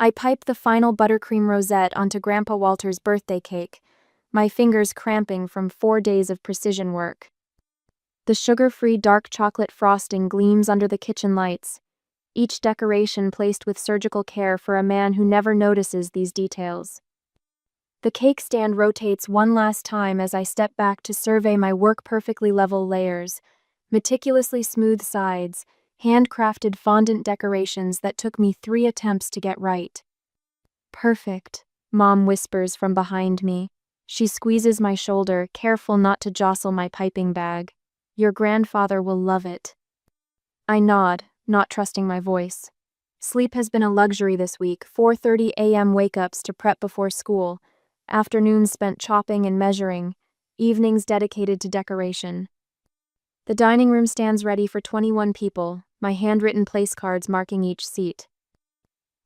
I pipe the final buttercream rosette onto Grandpa Walter's birthday cake, my fingers cramping from 4 days of precision work. The sugar-free dark chocolate frosting gleams under the kitchen lights, each decoration placed with surgical care for a man who never notices these details. The cake stand rotates one last time as I step back to survey my work-perfectly level layers, meticulously smooth sides, handcrafted fondant decorations that took me 3 attempts to get right. "Perfect," Mom whispers from behind me. She squeezes my shoulder, careful not to jostle my piping bag. "Your grandfather will love it." I nod, not trusting my voice. Sleep has been a luxury this week, 4:30 a.m. wake-ups to prep before school, afternoons spent chopping and measuring, evenings dedicated to decoration. The dining room stands ready for 21 people, my handwritten place cards marking each seat.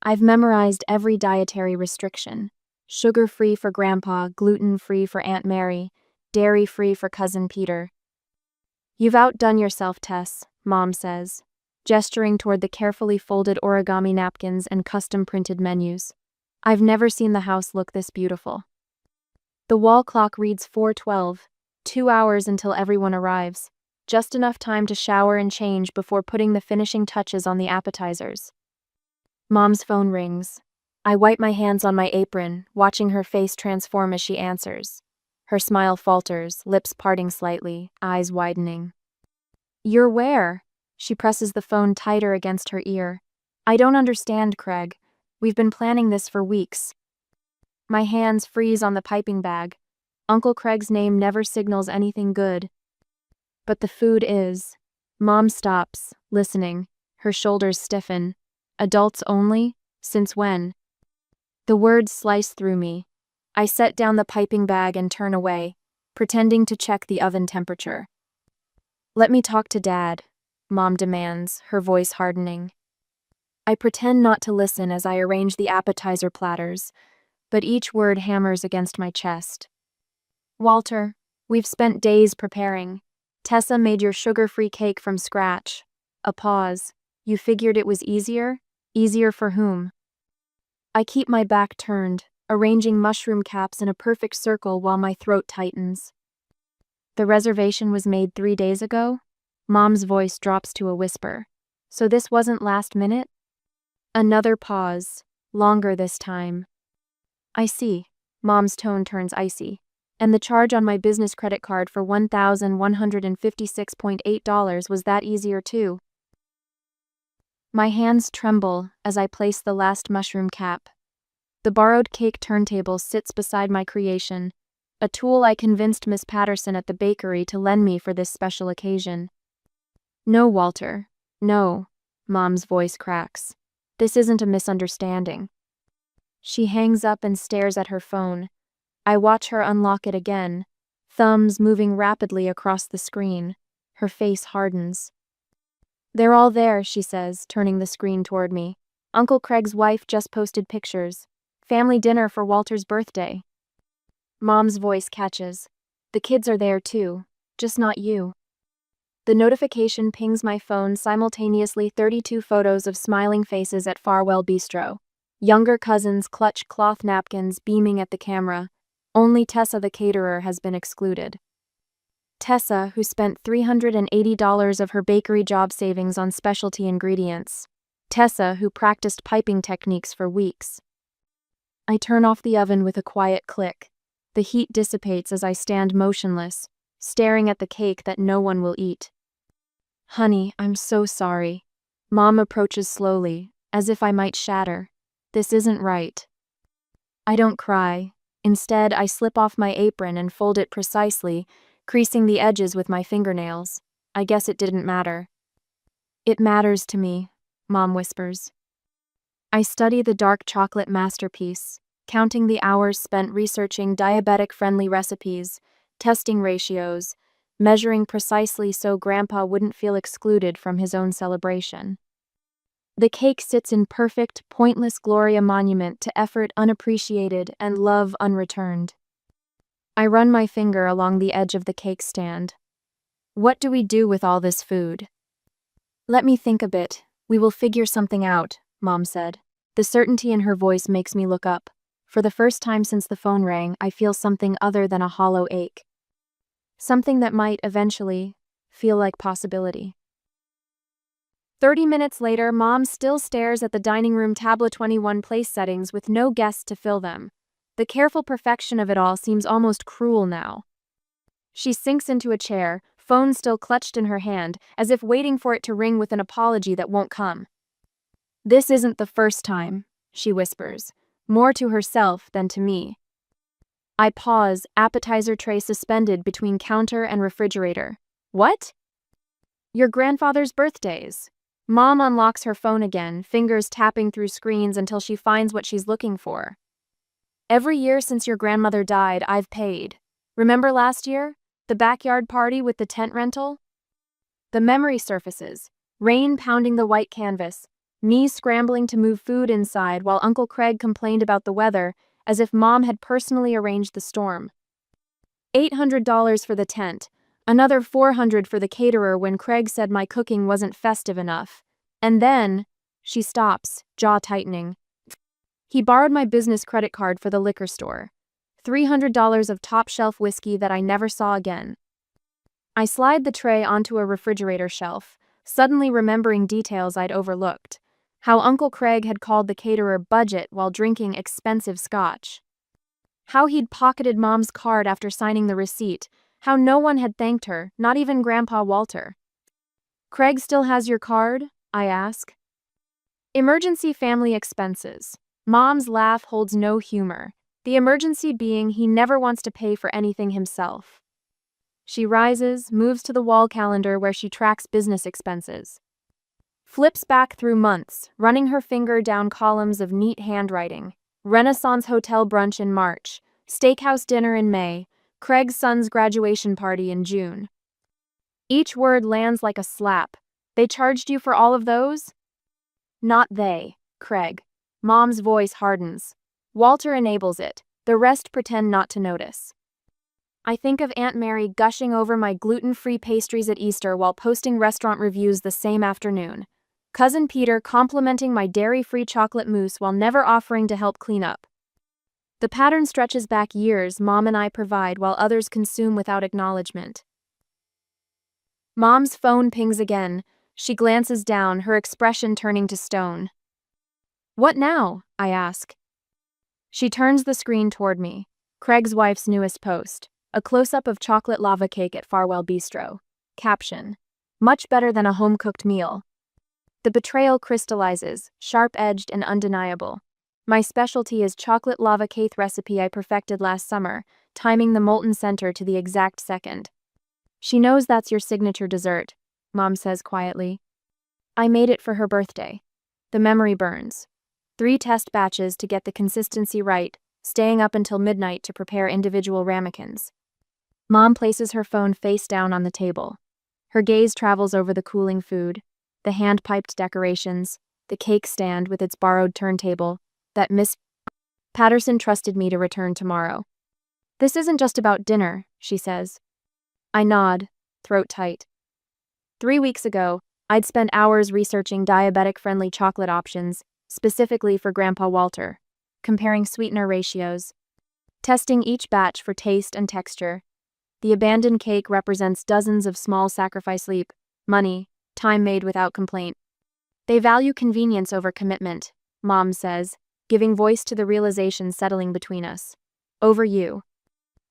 I've memorized every dietary restriction. Sugar-free for Grandpa, gluten-free for Aunt Mary, dairy-free for Cousin Peter. "You've outdone yourself, Tess," Mom says, gesturing toward the carefully folded origami napkins and custom-printed menus. "I've never seen the house look this beautiful." The wall clock reads 4:12, 2 hours until everyone arrives, just enough time to shower and change before putting the finishing touches on the appetizers. Mom's phone rings. I wipe my hands on my apron, watching her face transform as she answers. Her smile falters, lips parting slightly, eyes widening. "You're where?" She presses the phone tighter against her ear. "I don't understand, Craig. We've been planning this for weeks." My hands freeze on the piping bag. Uncle Craig's name never signals anything good. But the food is. Mom stops, listening. Her shoulders stiffen. "Adults only? Since when?" The words slice through me. I set down the piping bag and turn away, pretending to check the oven temperature. "Let me talk to Dad," Mom demands, her voice hardening. I pretend not to listen as I arrange the appetizer platters, but each word hammers against my chest. "Walter, we've spent days preparing. Tessa made your sugar-free cake from scratch." A pause. "You figured it was easier? Easier for whom?" I keep my back turned, arranging mushroom caps in a perfect circle while my throat tightens. "The reservation was made 3 days ago?" Mom's voice drops to a whisper. "So this wasn't last minute?" Another pause, longer this time. "I see." Mom's tone turns icy. "And the charge on my business credit card for $1,156.8 was that easier too?" My hands tremble as I place the last mushroom cap. The borrowed cake turntable sits beside my creation, a tool I convinced Miss Patterson at the bakery to lend me for this special occasion. "No, Walter, no," Mom's voice cracks. "This isn't a misunderstanding." She hangs up and stares at her phone. I watch her unlock it again, thumbs moving rapidly across the screen. Her face hardens. "They're all there," she says, turning the screen toward me. "Uncle Craig's wife just posted pictures. Family dinner for Walter's birthday." Mom's voice catches. "The kids are there too, just not you." The notification pings my phone simultaneously 32 photos of smiling faces at Farwell Bistro. Younger cousins clutch cloth napkins beaming at the camera. Only Tessa the caterer has been excluded. Tessa, who spent $380 of her bakery job savings on specialty ingredients. Tessa, who practiced piping techniques for weeks. I turn off the oven with a quiet click. The heat dissipates as I stand motionless, staring at the cake that no one will eat. "Honey, I'm so sorry." Mom approaches slowly, as if I might shatter. "This isn't right." I don't cry. Instead, I slip off my apron and fold it precisely, creasing the edges with my fingernails. I guess it didn't matter. "It matters to me," Mom whispers. I study the dark chocolate masterpiece, counting the hours spent researching diabetic-friendly recipes, testing ratios, measuring precisely so Grandpa wouldn't feel excluded from his own celebration. The cake sits in perfect, pointless Gloria monument to effort unappreciated and love unreturned. I run my finger along the edge of the cake stand. "What do we do with all this food?" "Let me think a bit. We will figure something out," Mom said. The certainty in her voice makes me look up. For the first time since the phone rang, I feel something other than a hollow ache. Something that might, eventually, feel like possibility. 30 minutes later, Mom still stares at the dining room tableau 21 place settings with no guests to fill them. The careful perfection of it all seems almost cruel now. She sinks into a chair, phone still clutched in her hand, as if waiting for it to ring with an apology that won't come. "This isn't the first time," she whispers, more to herself than to me. I pause, appetizer tray suspended between counter and refrigerator. "What?" "Your grandfather's birthdays." Mom unlocks her phone again, fingers tapping through screens until she finds what she's looking for. "Every year since your grandmother died, I've paid. Remember last year? The backyard party with the tent rental?" The memory surfaces, rain pounding the white canvas, me scrambling to move food inside while Uncle Craig complained about the weather, as if Mom had personally arranged the storm. $800 for the tent, another $400 for the caterer when Craig said my cooking wasn't festive enough. And then, she stops, jaw tightening. He borrowed my business credit card for the liquor store. $300 of top-shelf whiskey that I never saw again. I slide the tray onto a refrigerator shelf, suddenly remembering details I'd overlooked. How Uncle Craig had called the caterer budget while drinking expensive scotch. How he'd pocketed Mom's card after signing the receipt. How no one had thanked her, not even Grandpa Walter. "Craig still has your card?" I ask. "Emergency family expenses." Mom's laugh holds no humor. The emergency being he never wants to pay for anything himself. She rises, moves to the wall calendar where she tracks business expenses. Flips back through months, running her finger down columns of neat handwriting. Renaissance Hotel brunch in March, steakhouse dinner in May, Craig's son's graduation party in June. Each word lands like a slap. "They charged you for all of those?" "Not they, Craig." Mom's voice hardens. "Walter enables it. The rest pretend not to notice." I think of Aunt Mary gushing over my gluten-free pastries at Easter while posting restaurant reviews the same afternoon. Cousin Peter complimenting my dairy-free chocolate mousse while never offering to help clean up. The pattern stretches back years Mom and I provide while others consume without acknowledgement. Mom's phone pings again. She glances down, her expression turning to stone. "What now?" I ask. She turns the screen toward me. Craig's wife's newest post. A close-up of chocolate lava cake at Farwell Bistro. Caption: "Much better than a home-cooked meal." The betrayal crystallizes, sharp-edged and undeniable. My specialty is chocolate lava cake recipe I perfected last summer, timing the molten center to the exact second. "She knows that's your signature dessert," Mom says quietly. "I made it for her birthday." The memory burns. 3 test batches to get the consistency right, staying up until midnight to prepare individual ramekins. Mom places her phone face down on the table. Her gaze travels over the cooling food, the hand-piped decorations, the cake stand with its borrowed turntable, that Miss Patterson trusted me to return tomorrow. "This isn't just about dinner," she says. I nod, throat tight. 3 weeks ago, I'd spent hours researching diabetic-friendly chocolate options, specifically for Grandpa Walter, comparing sweetener ratios, testing each batch for taste and texture. The abandoned cake represents dozens of small sacrifice leap, money, time made without complaint. "They value convenience over commitment," Mom says, giving voice to the realization settling between us. "Over you."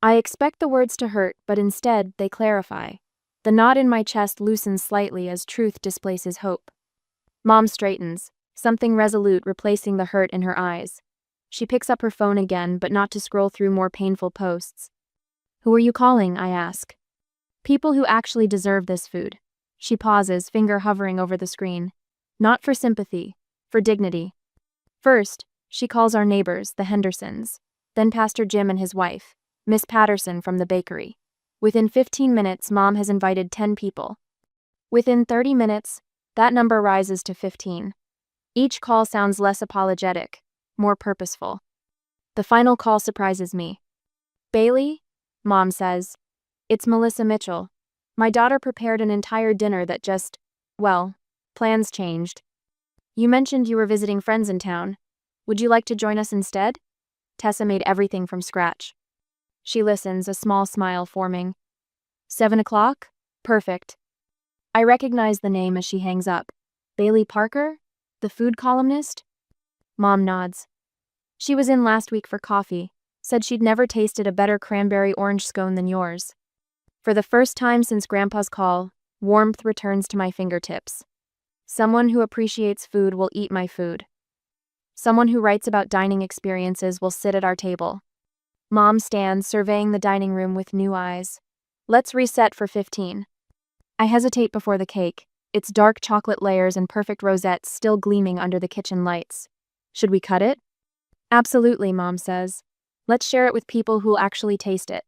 I expect the words to hurt, but instead, they clarify. The knot in my chest loosens slightly as truth displaces hope. Mom straightens, something resolute replacing the hurt in her eyes. She picks up her phone again, but not to scroll through more painful posts. "Who are you calling?" I ask. "People who actually deserve this food." She pauses, finger hovering over the screen. Not for sympathy, for dignity. First, she calls our neighbors, the Hendersons, then Pastor Jim and his wife, Miss Patterson from the bakery. Within 15 minutes, Mom has invited 10 people. Within 30 minutes, that number rises to 15. Each call sounds less apologetic, more purposeful. The final call surprises me. "Bailey?" Mom says. "It's Melissa Mitchell. My daughter prepared an entire dinner that just, well, plans changed. You mentioned you were visiting friends in town. Would you like to join us instead? Tessa made everything from scratch. She listens, a small smile forming. 7 o'clock? Perfect. I recognize the name as she hangs up. Bailey Parker? The food columnist? Mom nods. She was in last week for coffee, said she'd never tasted a better cranberry orange scone than yours. For the first time since Grandpa's call, warmth returns to my fingertips. Someone who appreciates food will eat my food. Someone who writes about dining experiences will sit at our table. Mom stands, surveying the dining room with new eyes. Let's reset for 15. I hesitate before the cake, its dark chocolate layers and perfect rosettes still gleaming under the kitchen lights. Should we cut it? Absolutely, Mom says. Let's share it with people who'll actually taste it.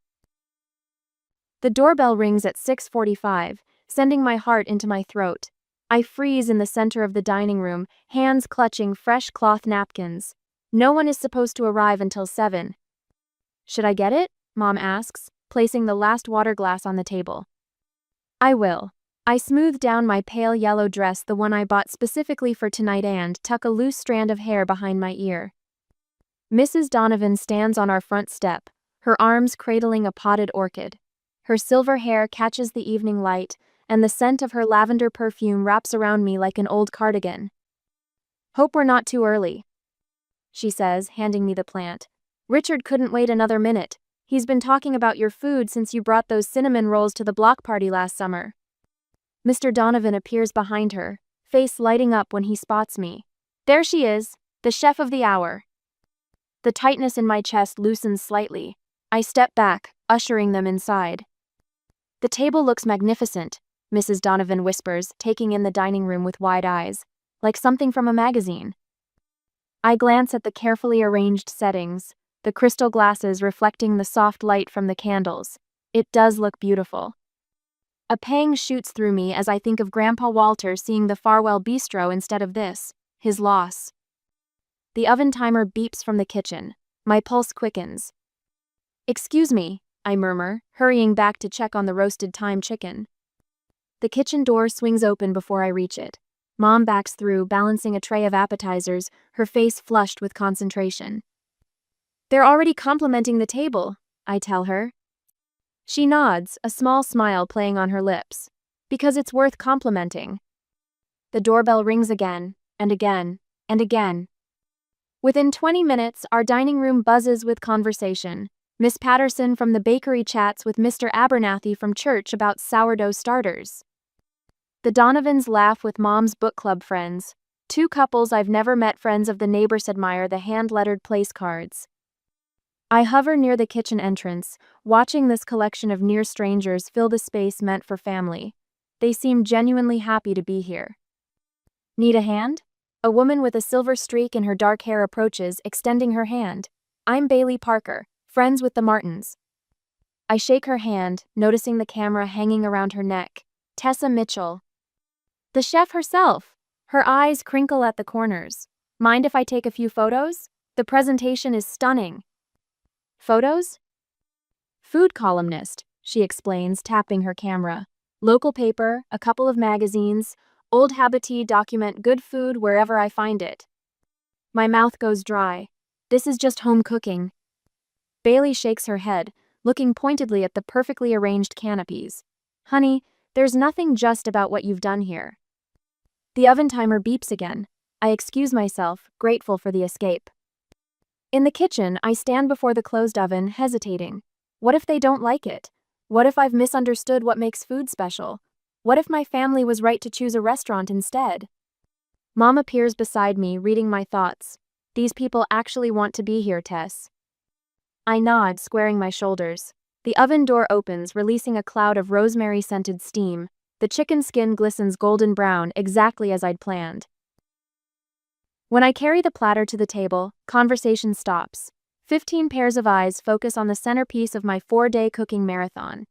The doorbell rings at 6:45, sending my heart into my throat. I freeze in the center of the dining room, hands clutching fresh cloth napkins. No one is supposed to arrive until 7. Should I get it? Mom asks, placing the last water glass on the table. I will. I smooth down my pale yellow dress, the one I bought specifically for tonight, and tuck a loose strand of hair behind my ear. Mrs. Donovan stands on our front step, her arms cradling a potted orchid. Her silver hair catches the evening light, and the scent of her lavender perfume wraps around me like an old cardigan. Hope we're not too early, she says, handing me the plant. Richard couldn't wait another minute. He's been talking about your food since you brought those cinnamon rolls to the block party last summer. Mr. Donovan appears behind her, face lighting up when he spots me. There she is, the chef of the hour. The tightness in my chest loosens slightly. I step back, ushering them inside. The table looks magnificent, Mrs. Donovan whispers, taking in the dining room with wide eyes, like something from a magazine. I glance at the carefully arranged settings, the crystal glasses reflecting the soft light from the candles. It does look beautiful. A pang shoots through me as I think of Grandpa Walter seeing the Farwell Bistro instead of this, his loss. The oven timer beeps from the kitchen. My pulse quickens. Excuse me, I murmur, hurrying back to check on the roasted thyme chicken. The kitchen door swings open before I reach it. Mom backs through, balancing a tray of appetizers, her face flushed with concentration. They're already complimenting the table, I tell her. She nods, a small smile playing on her lips. Because it's worth complimenting. The doorbell rings again, and again, and again. Within 20 minutes, our dining room buzzes with conversation. Miss Patterson from the bakery chats with Mr. Abernathy from church about sourdough starters. The Donovans laugh with Mom's book club friends. 2 couples I've never met, friends of the neighbors, admire the hand-lettered place cards. I hover near the kitchen entrance, watching this collection of near strangers fill the space meant for family. They seem genuinely happy to be here. Need a hand? A woman with a silver streak in her dark hair approaches, extending her hand. I'm Bailey Parker, friends with the Martins. I shake her hand, noticing the camera hanging around her neck. Tessa Mitchell. The chef herself. Her eyes crinkle at the corners. Mind if I take a few photos? The presentation is stunning. Photos? Food columnist, she explains, tapping her camera. Local paper, a couple of magazines, old habitee document good food wherever I find it. My mouth goes dry. This is just home cooking. Bailey shakes her head, looking pointedly at the perfectly arranged canopies. Honey, there's nothing just about what you've done here. The oven timer beeps again. I excuse myself, grateful for the escape. In the kitchen, I stand before the closed oven, hesitating. What if they don't like it? What if I've misunderstood what makes food special? What if my family was right to choose a restaurant instead? Mom appears beside me, reading my thoughts. These people actually want to be here, Tess. I nod, squaring my shoulders. The oven door opens, releasing a cloud of rosemary-scented steam. The chicken skin glistens golden brown, exactly as I'd planned. When I carry the platter to the table, conversation stops. 15 pairs of eyes focus on the centerpiece of my 4-day cooking marathon.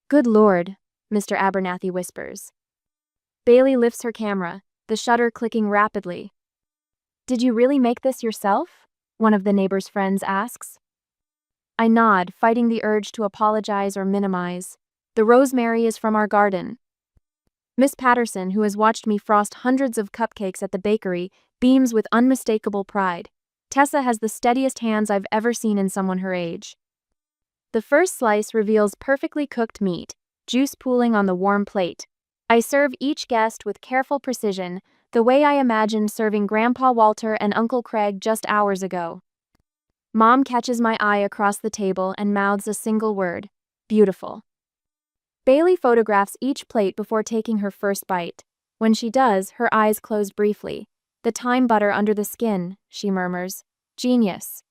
Good Lord, Mr. Abernathy whispers. Bailey lifts her camera, the shutter clicking rapidly. Did you really make this yourself? One of the neighbor's friends asks. I nod, fighting the urge to apologize or minimize. The rosemary is from our garden. Miss Patterson, who has watched me frost hundreds of cupcakes at the bakery, beams with unmistakable pride. Tessa has the steadiest hands I've ever seen in someone her age. The first slice reveals perfectly cooked meat, juice pooling on the warm plate. I serve each guest with careful precision, the way I imagined serving Grandpa Walter and Uncle Craig just hours ago. Mom catches my eye across the table and mouths a single word: beautiful. Bailey photographs each plate before taking her first bite. When she does, her eyes close briefly. The thyme butter under the skin, she murmurs. Genius.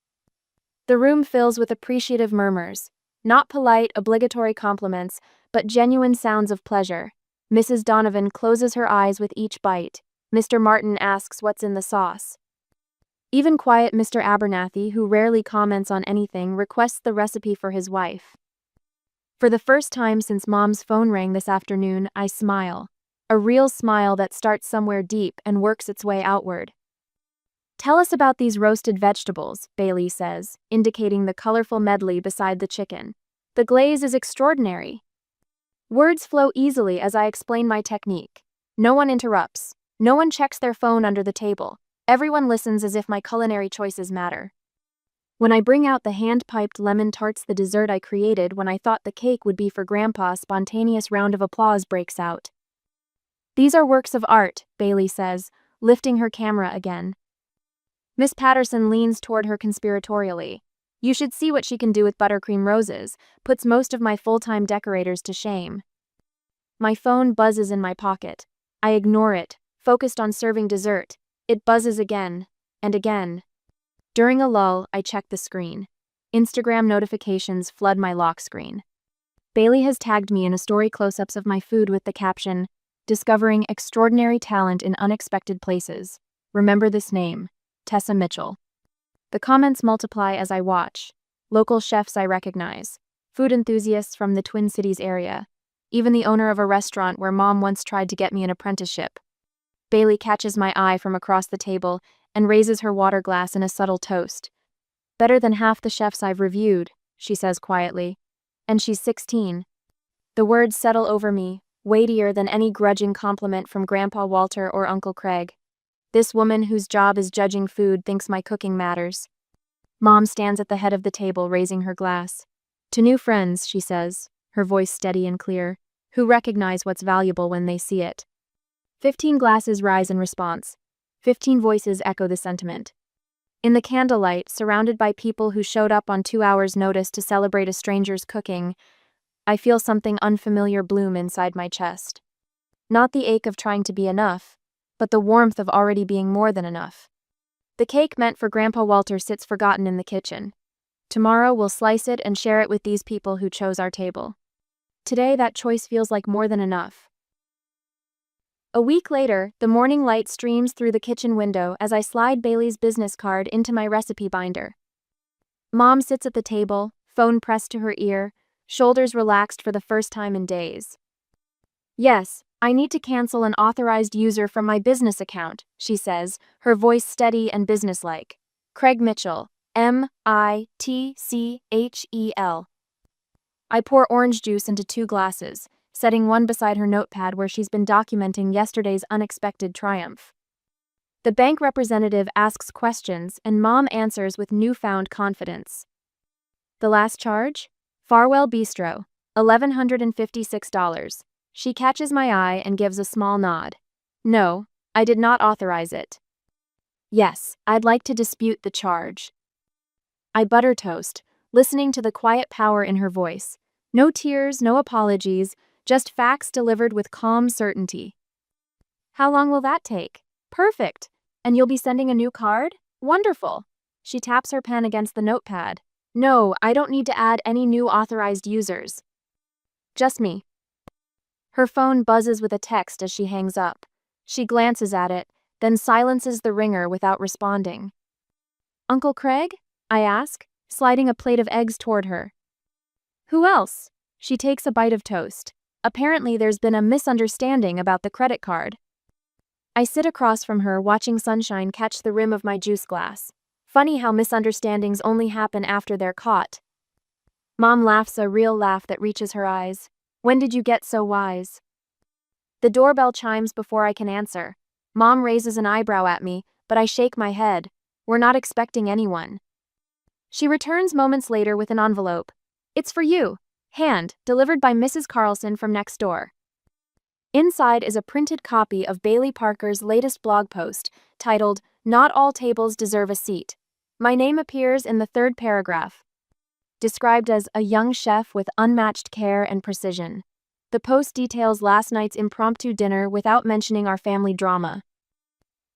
The room fills with appreciative murmurs. Not polite, obligatory compliments, but genuine sounds of pleasure. Mrs. Donovan closes her eyes with each bite. Mr. Martin asks what's in the sauce. Even quiet Mr. Abernathy, who rarely comments on anything, requests the recipe for his wife. For the first time since Mom's phone rang this afternoon, I smile. A real smile that starts somewhere deep and works its way outward. Tell us about these roasted vegetables, Bailey says, indicating the colorful medley beside the chicken. The glaze is extraordinary. Words flow easily as I explain my technique. No one interrupts. No one checks their phone under the table. Everyone listens as if my culinary choices matter. When I bring out the hand-piped lemon tarts, the dessert I created when I thought the cake would be for Grandpa, a spontaneous round of applause breaks out. These are works of art, Bailey says, lifting her camera again. Miss Patterson leans toward her conspiratorially. You should see what she can do with buttercream roses, puts most of my full-time decorators to shame. My phone buzzes in my pocket. I ignore it, focused on serving dessert. It buzzes again, and again. During a lull, I check the screen. Instagram notifications flood my lock screen. Bailey has tagged me in a story close-ups of my food with the caption, "Discovering extraordinary talent in unexpected places. Remember this name, Tessa Mitchell." The comments multiply as I watch. Local chefs I recognize. Food enthusiasts from the Twin Cities area. Even the owner of a restaurant where Mom once tried to get me an apprenticeship. Bailey catches my eye from across the table and raises her water glass in a subtle toast. Better than half the chefs I've reviewed, she says quietly. And she's 16. The words settle over me, weightier than any grudging compliment from Grandpa Walter or Uncle Craig. This woman whose job is judging food thinks my cooking matters. Mom stands at the head of the table, raising her glass. To new friends, she says, her voice steady and clear, who recognize what's valuable when they see it. 15 glasses rise in response. 15 voices echo the sentiment. In the candlelight, surrounded by people who showed up on 2 hours' notice to celebrate a stranger's cooking, I feel something unfamiliar bloom inside my chest. Not the ache of trying to be enough, but the warmth of already being more than enough. The cake meant for Grandpa Walter sits forgotten in the kitchen. Tomorrow we'll slice it and share it with these people who chose our table. Today that choice feels like more than enough. A week later, the morning light streams through the kitchen window as I slide Bailey's business card into my recipe binder. Mom sits at the table, phone pressed to her ear, shoulders relaxed for the first time in days. Yes, I need to cancel an authorized user from my business account, she says, her voice steady and businesslike. Craig Mitchell, M-I-T-C-H-E-L. I pour orange juice into 2 glasses, setting one beside her notepad where she's been documenting yesterday's unexpected triumph. The bank representative asks questions and Mom answers with newfound confidence. The last charge? Farwell Bistro, $1,156. She catches my eye and gives a small nod. No, I did not authorize it. Yes, I'd like to dispute the charge. I butter toast, listening to the quiet power in her voice. No tears, no apologies, just facts delivered with calm certainty. How long will that take? Perfect. And you'll be sending a new card? Wonderful. She taps her pen against the notepad. No, I don't need to add any new authorized users. Just me. Her phone buzzes with a text as she hangs up. She glances at it, then silences the ringer without responding. Uncle Craig? I ask, sliding a plate of eggs toward her. Who else? She takes a bite of toast. Apparently there's been a misunderstanding about the credit card. I sit across from her, watching sunshine catch the rim of my juice glass. Funny how misunderstandings only happen after they're caught. Mom laughs, a real laugh that reaches her eyes. When did you get so wise? The doorbell chimes before I can answer. Mom raises an eyebrow at me, but I shake my head. We're not expecting anyone. She returns moments later with an envelope. It's for you. Hand, delivered by Mrs. Carlson from next door. Inside is a printed copy of Bailey Parker's latest blog post, titled, "Not All Tables Deserve a Seat." My name appears in the third paragraph. Described as a young chef with unmatched care and precision. The post details last night's impromptu dinner without mentioning our family drama.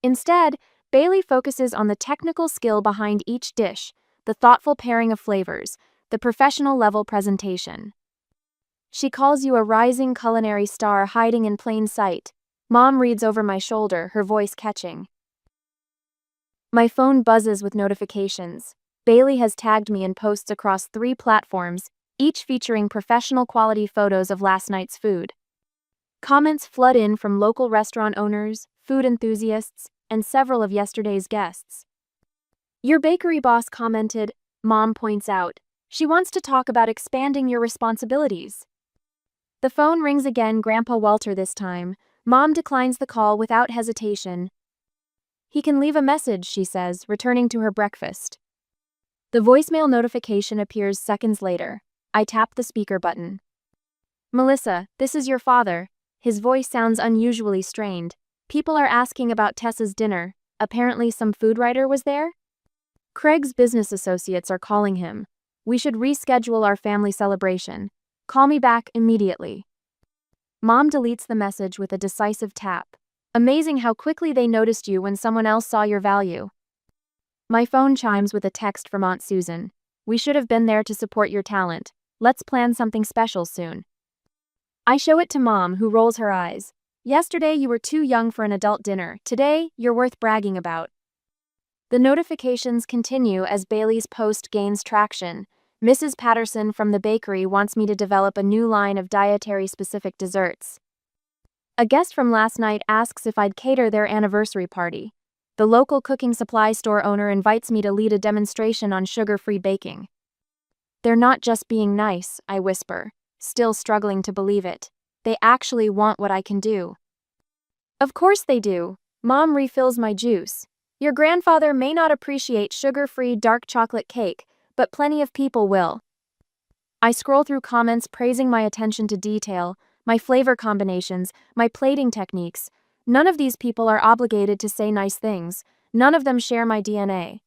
Instead, Bailey focuses on the technical skill behind each dish, the thoughtful pairing of flavors, the professional-level presentation. She calls you a rising culinary star hiding in plain sight. Mom reads over my shoulder, her voice catching. My phone buzzes with notifications. Bailey has tagged me in posts across 3 platforms, each featuring professional-quality photos of last night's food. Comments flood in from local restaurant owners, food enthusiasts, and several of yesterday's guests. Your bakery boss commented, Mom points out. She wants to talk about expanding your responsibilities. The phone rings again, Grandpa Walter this time. Mom declines the call without hesitation. He can leave a message, she says, returning to her breakfast. The voicemail notification appears seconds later. I tap the speaker button. Melissa, this is your father. His voice sounds unusually strained. People are asking about Tessa's dinner. Apparently some food writer was there? Craig's business associates are calling him. We should reschedule our family celebration. Call me back immediately. Mom deletes the message with a decisive tap. Amazing how quickly they noticed you when someone else saw your value. My phone chimes with a text from Aunt Susan. We should have been there to support your talent. Let's plan something special soon. I show it to Mom, who rolls her eyes. Yesterday you were too young for an adult dinner. Today, you're worth bragging about. The notifications continue as Bailey's post gains traction. Mrs. Patterson from the bakery wants me to develop a new line of dietary-specific desserts. A guest from last night asks if I'd cater their anniversary party. The local cooking supply store owner invites me to lead a demonstration on sugar-free baking. They're not just being nice, I whisper, still struggling to believe it. They actually want what I can do. Of course they do. Mom refills my juice. Your grandfather may not appreciate sugar-free dark chocolate cake, but plenty of people will. I scroll through comments praising my attention to detail, my flavor combinations, my plating techniques. None of these people are obligated to say nice things. None of them share my DNA.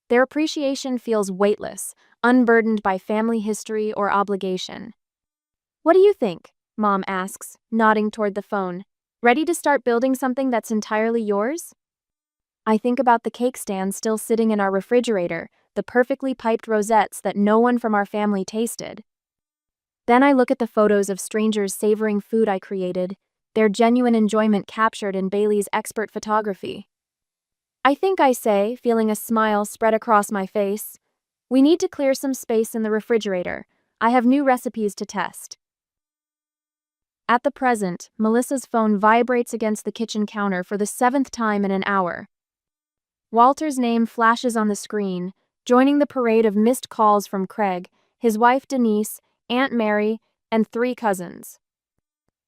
Their appreciation feels weightless, unburdened by family history or obligation. What do you think? Mom asks, nodding toward the phone. Ready to start building something that's entirely yours? I think about the cake stand still sitting in our refrigerator, the perfectly piped rosettes that no one from our family tasted. Then I look at the photos of strangers savoring food I created, their genuine enjoyment captured in Bailey's expert photography. I think I say, feeling a smile spread across my face, we need to clear some space in the refrigerator. I have new recipes to test. At the present, Melissa's phone vibrates against the kitchen counter for the 7th time in an hour. Walter's name flashes on the screen, joining the parade of missed calls from Craig, his wife Denise, Aunt Mary, and 3 cousins.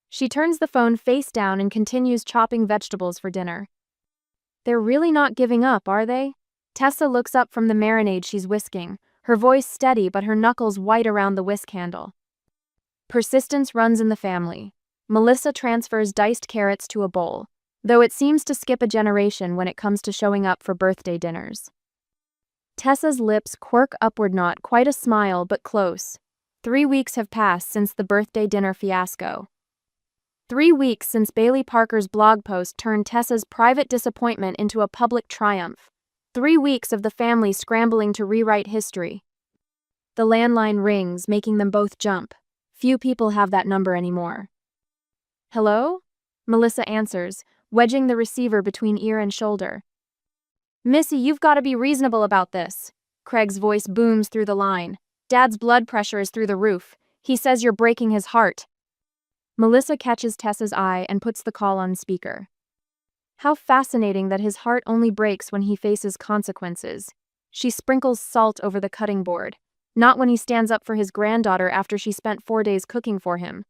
She turns the phone face down and continues chopping vegetables for dinner. They're really not giving up, are they? Tessa looks up from the marinade she's whisking, her voice steady but her knuckles white around the whisk handle. Persistence runs in the family. Melissa transfers diced carrots to a bowl, though it seems to skip a generation when it comes to showing up for birthday dinners. Tessa's lips quirk upward, not quite a smile but close. 3 weeks have passed since the birthday dinner fiasco. 3 weeks since Bailey Parker's blog post turned Tessa's private disappointment into a public triumph. 3 weeks of the family scrambling to rewrite history. The landline rings, making them both jump. Few people have that number anymore. Hello? Melissa answers, wedging the receiver between ear and shoulder. Missy, you've got to be reasonable about this. Craig's voice booms through the line. Dad's blood pressure is through the roof. He says you're breaking his heart. Melissa catches Tessa's eye and puts the call on speaker. How fascinating that his heart only breaks when he faces consequences. She sprinkles salt over the cutting board. Not when he stands up for his granddaughter after she spent 4 days cooking for him.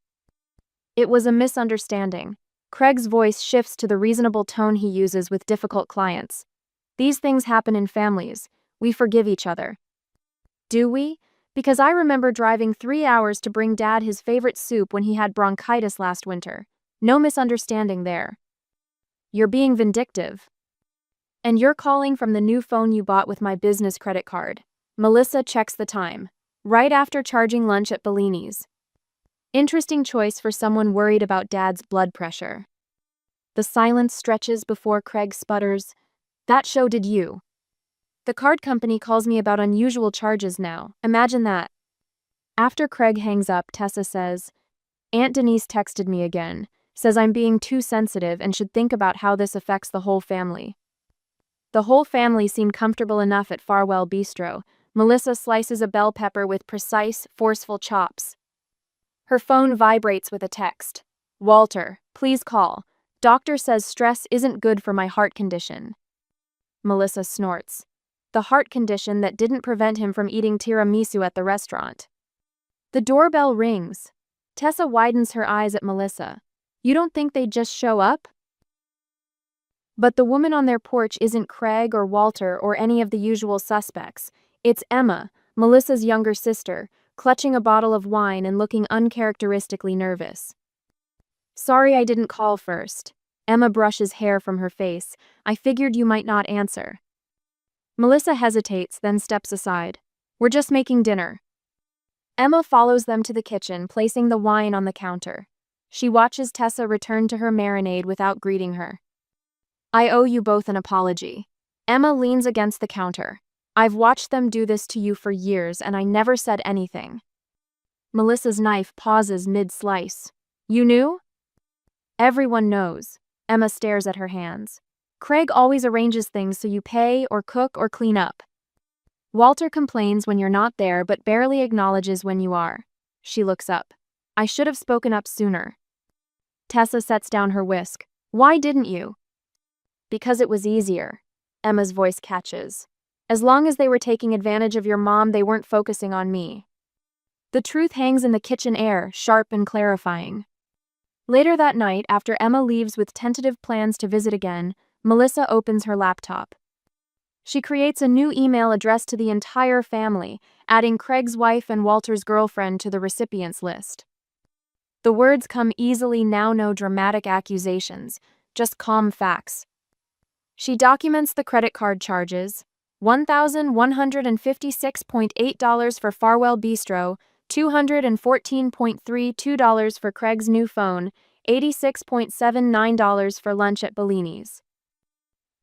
It was a misunderstanding. Craig's voice shifts to the reasonable tone he uses with difficult clients. These things happen in families. We forgive each other. Do we? Because I remember driving 3 hours to bring Dad his favorite soup when he had bronchitis last winter. No misunderstanding there. You're being vindictive. And you're calling from the new phone you bought with my business credit card. Melissa checks the time. Right after charging lunch at Bellini's. Interesting choice for someone worried about Dad's blood pressure. The silence stretches before Craig sputters. That show did you. The card company calls me about unusual charges now. Imagine that. After Craig hangs up, Tessa says, Aunt Denise texted me again. Says I'm being too sensitive and should think about how this affects the whole family. The whole family seemed comfortable enough at Farwell Bistro. Melissa slices a bell pepper with precise, forceful chops. Her phone vibrates with a text. Walter, please call. Doctor says stress isn't good for my heart condition. Melissa snorts. The heart condition that didn't prevent him from eating tiramisu at the restaurant. The doorbell rings. Tessa widens her eyes at Melissa. You don't think they'd just show up? But the woman on their porch isn't Craig or Walter or any of the usual suspects. It's Emma, Melissa's younger sister, clutching a bottle of wine and looking uncharacteristically nervous. Sorry I didn't call first. Emma brushes hair from her face. I figured you might not answer. Melissa hesitates, then steps aside. We're just making dinner. Emma follows them to the kitchen, placing the wine on the counter. She watches Tessa return to her marinade without greeting her. I owe you both an apology. Emma leans against the counter. I've watched them do this to you for years and I never said anything. Melissa's knife pauses mid-slice. You knew? Everyone knows. Emma stares at her hands. Craig always arranges things so you pay or cook or clean up. Walter complains when you're not there but barely acknowledges when you are. She looks up. I should have spoken up sooner. Tessa sets down her whisk. Why didn't you? Because it was easier. Emma's voice catches. As long as they were taking advantage of your mom, they weren't focusing on me. The truth hangs in the kitchen air, sharp and clarifying. Later that night, after Emma leaves with tentative plans to visit again, Melissa opens her laptop. She creates a new email addressed to the entire family, adding Craig's wife and Walter's girlfriend to the recipients list. The words come easily, now no dramatic accusations, just calm facts. She documents the credit card charges, $1,156.8 for Farwell Bistro, $214.32 for Craig's new phone, $86.79 for lunch at Bellini's.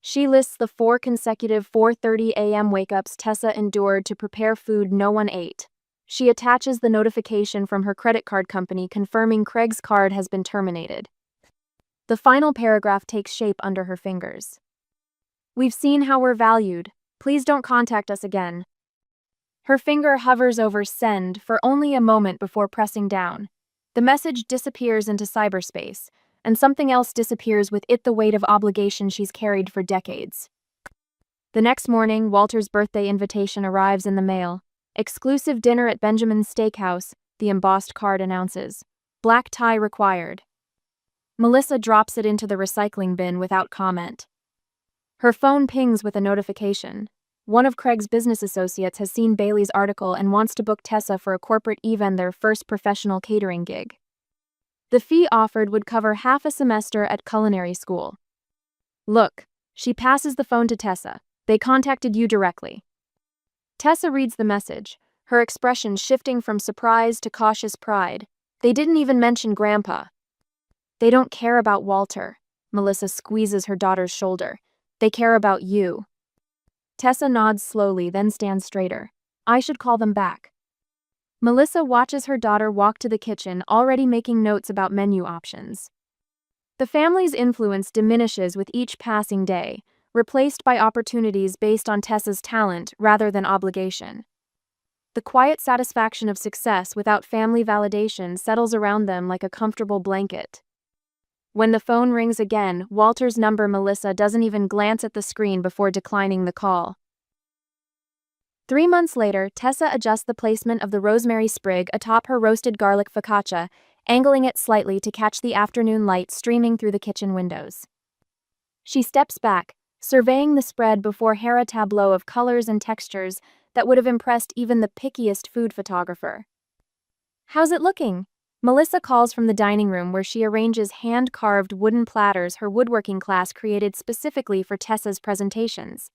She lists the 4 consecutive 4:30 a.m. wake-ups Tessa endured to prepare food no one ate. She attaches the notification from her credit card company confirming Craig's card has been terminated. The final paragraph takes shape under her fingers. We've seen how we're valued. Please don't contact us again. Her finger hovers over send for only a moment before pressing down. The message disappears into cyberspace, and something else disappears with it, the weight of obligation she's carried for decades. The next morning, Walter's birthday invitation arrives in the mail. Exclusive dinner at Benjamin's Steakhouse, the embossed card announces. Black tie required. Melissa drops it into the recycling bin without comment. Her phone pings with a notification. One of Craig's business associates has seen Bailey's article and wants to book Tessa for a corporate event, their first professional catering gig. The fee offered would cover half a semester at culinary school. Look, she passes the phone to Tessa. They contacted you directly. Tessa reads the message, her expression shifting from surprise to cautious pride. They didn't even mention Grandpa. They don't care about Walter. Melissa squeezes her daughter's shoulder. They care about you. Tessa nods slowly, then stands straighter. I should call them back. Melissa watches her daughter walk to the kitchen, already making notes about menu options. The family's influence diminishes with each passing day, replaced by opportunities based on Tessa's talent rather than obligation. The quiet satisfaction of success without family validation settles around them like a comfortable blanket. When the phone rings again, Walter's number, Melissa doesn't even glance at the screen before declining the call. 3 months later, Tessa adjusts the placement of the rosemary sprig atop her roasted garlic focaccia, angling it slightly to catch the afternoon light streaming through the kitchen windows. She steps back, surveying the spread before her a tableau of colors and textures that would have impressed even the pickiest food photographer. "How's it looking?" Melissa calls from the dining room where she arranges hand-carved wooden platters her woodworking class created specifically for Tessa's presentations.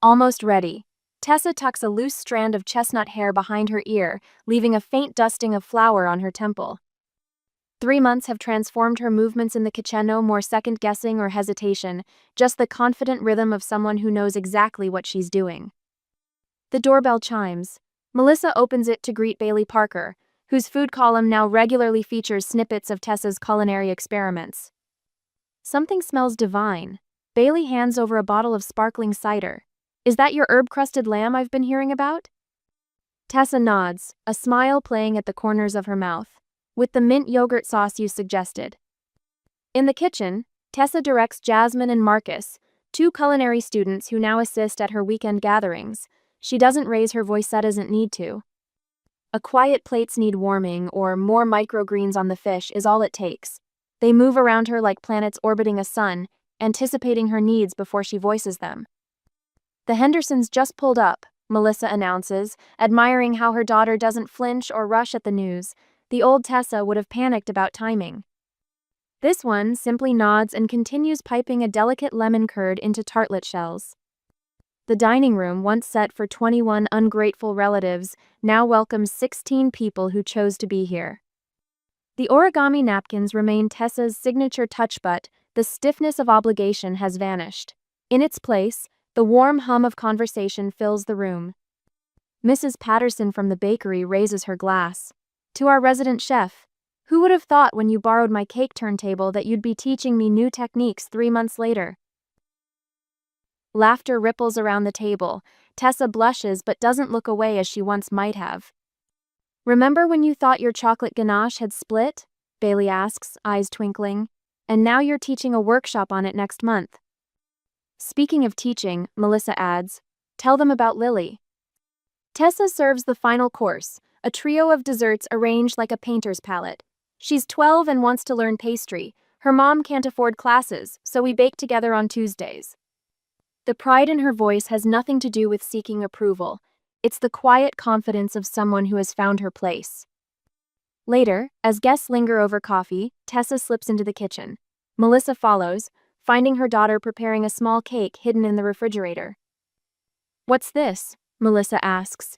"Almost ready." Tessa tucks a loose strand of chestnut hair behind her ear, leaving a faint dusting of flour on her temple. 3 months have transformed her movements in the kitchen, no more second-guessing or hesitation, just the confident rhythm of someone who knows exactly what she's doing. The doorbell chimes. Melissa opens it to greet Bailey Parker, whose food column now regularly features snippets of Tessa's culinary experiments. "Something smells divine." Bailey hands over a bottle of sparkling cider. "Is that your herb-crusted lamb I've been hearing about?" Tessa nods, a smile playing at the corners of her mouth. "With the mint yogurt sauce you suggested." In the kitchen, Tessa directs Jasmine and Marcus, two culinary students who now assist at her weekend gatherings. She doesn't raise her voice, that doesn't need to. A quiet "plates need warming" or "more microgreens on the fish" is all it takes. They move around her like planets orbiting a sun, anticipating her needs before she voices them. "The Hendersons just pulled up," Melissa announces, admiring how her daughter doesn't flinch or rush at the news. The old Tessa would have panicked about timing. This one simply nods and continues piping a delicate lemon curd into tartlet shells. The dining room, once set for 21 ungrateful relatives, now welcomes 16 people who chose to be here. The origami napkins remain Tessa's signature touch, but the stiffness of obligation has vanished. In its place, the warm hum of conversation fills the room. Mrs. Patterson from the bakery raises her glass. "To our resident chef. Who would have thought when you borrowed my cake turntable that you'd be teaching me new techniques 3 months later?" Laughter ripples around the table. Tessa blushes but doesn't look away as she once might have. "Remember when you thought your chocolate ganache had split?" Bailey asks, eyes twinkling. "And now you're teaching a workshop on it next month." "Speaking of teaching," Melissa adds, "tell them about Lily." Tessa serves the final course, a trio of desserts arranged like a painter's palette. She's 12 and wants to learn pastry. Her mom can't afford classes, so we bake together on Tuesdays. The pride in her voice has nothing to do with seeking approval. It's the quiet confidence of someone who has found her place. Later, as guests linger over coffee, Tessa slips into the kitchen. Melissa follows, finding her daughter preparing a small cake hidden in the refrigerator. "What's this?" Melissa asks.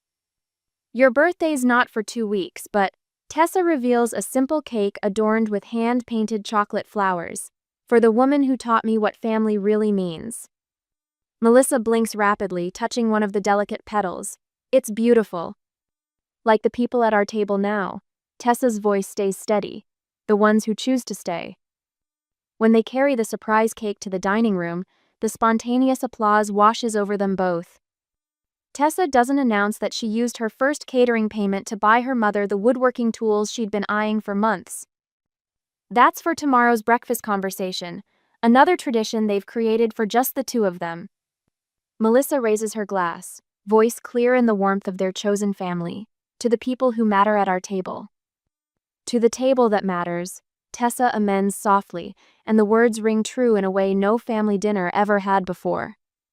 "Your birthday's not for 2 weeks, but..." Tessa reveals a simple cake adorned with hand-painted chocolate flowers. "For the woman who taught me what family really means." Melissa blinks rapidly, touching one of the delicate petals. "It's beautiful." "Like the people at our table now." Tessa's voice stays steady. "The ones who choose to stay." When they carry the surprise cake to the dining room, the spontaneous applause washes over them both. Tessa doesn't announce that she used her first catering payment to buy her mother the woodworking tools she'd been eyeing for months. That's for tomorrow's breakfast conversation, another tradition they've created for just the two of them. Melissa raises her glass, voice clear in the warmth of their chosen family. "To the people who matter at our table." "To the table that matters," Tessa amends softly, and the words ring true in a way no family dinner ever had before.